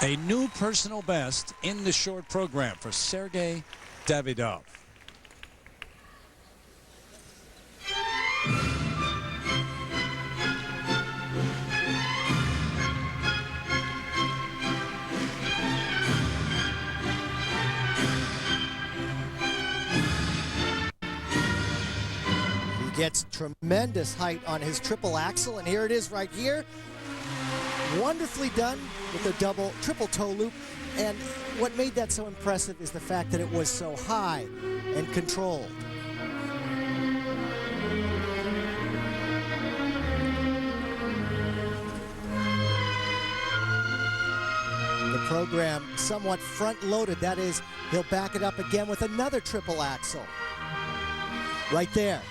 A new personal best in the short program for Sergei Davydov. He gets tremendous height on his triple axel, and here it is right here. Wonderfully done with the triple toe loop, and what made that so impressive is the fact that it was so high and controlled. The program somewhat front-loaded, that is, he'll back it up again with another triple axel. Right there.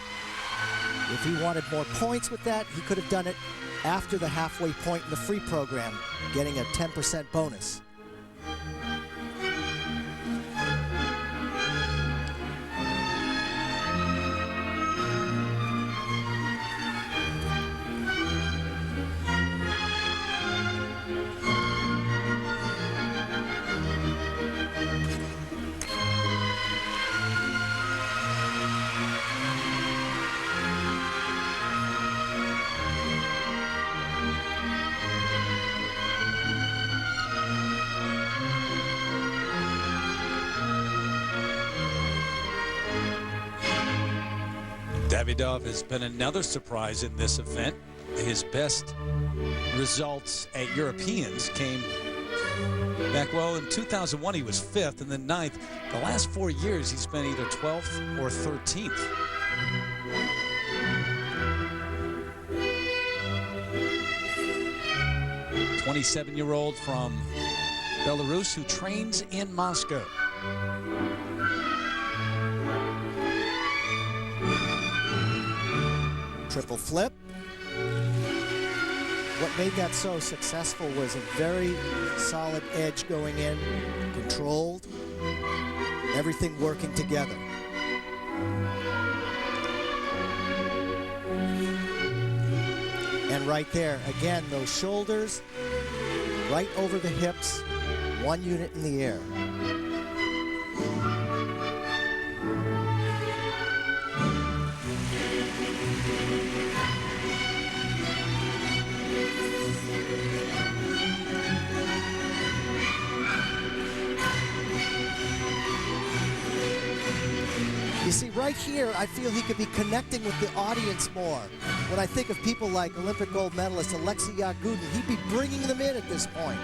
If he wanted more points with that, he could have done it after the halfway point in the free program, getting a 10% bonus. Davydov has been another surprise in this event. His best results at Europeans came back, well, in 2001 he was 5th and then 9th. The last 4 years he's been either 12th or 13th. A 27-year-old from Belarus who trains in Moscow. Triple flip. What made that so successful was a very solid edge going in, controlled, everything working together. And right there, again, those shoulders right over the hips, one unit in the air. You see, right here, I feel he could be connecting with the audience more. When I think of people like Olympic gold medalist Alexei Yagudin, he'd be bringing them in at this point.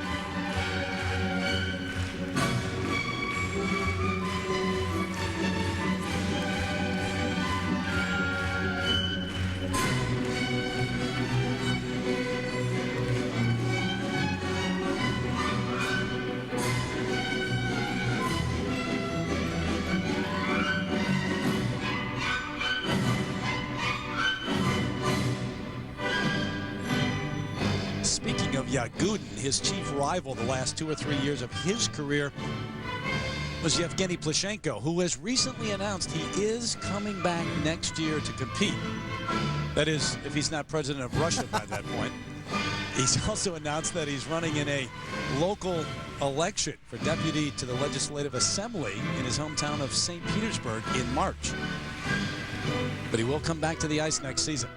Speaking of Yagudin, his chief rival the last 2 or 3 years of his career was Yevgeny Plushenko, who has recently announced he is coming back next year to compete. That is, if he's not president of Russia by that point. He's also announced that he's running in a local election for deputy to the Legislative Assembly in his hometown of St. Petersburg in March. But he will come back to the ice next season.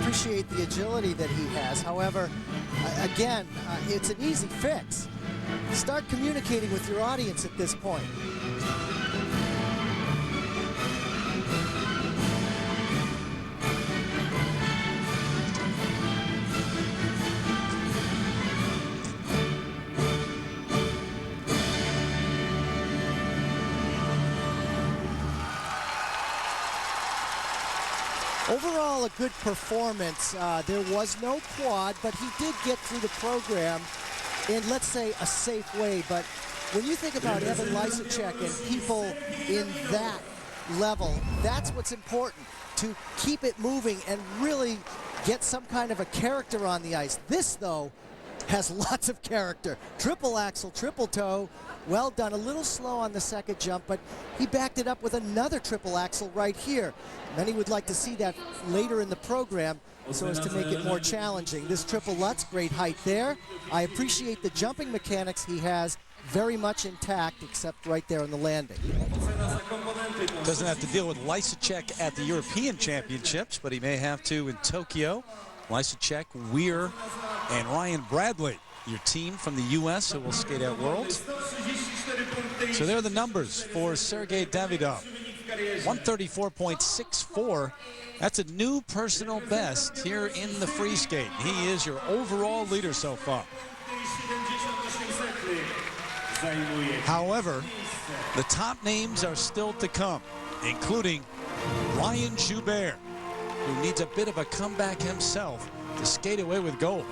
Appreciate the agility that he has. However, again, it's an easy fix. Start communicating with your audience at this point. Overall, a good performance. There was no quad, but he did get through the program in, let's say, a safe way. But when you think about Evan Lysacek and people in that level, that's what's important, to keep it moving and really get some kind of a character on the ice. This, though, has lots of character. Triple axel, triple toe. Well done. A little slow on the second jump, but he backed it up with another triple axel right here. Many would like to see that later in the program so as to make it more challenging. This triple Lutz, great height there. I appreciate the jumping mechanics he has, very much intact, except right there on the landing. Doesn't have to deal with Lysacek at the European Championships, but he may have to in Tokyo. Lysacek, Weir, and Ryan Bradley, your team from the U.S. who will skate at Worlds. So there are the numbers for Sergei Davydov. 134.64. That's a new personal best here in the free skate. He is your overall leader so far. However, the top names are still to come, including Ryan Joubert, who needs a bit of a comeback himself to skate away with gold.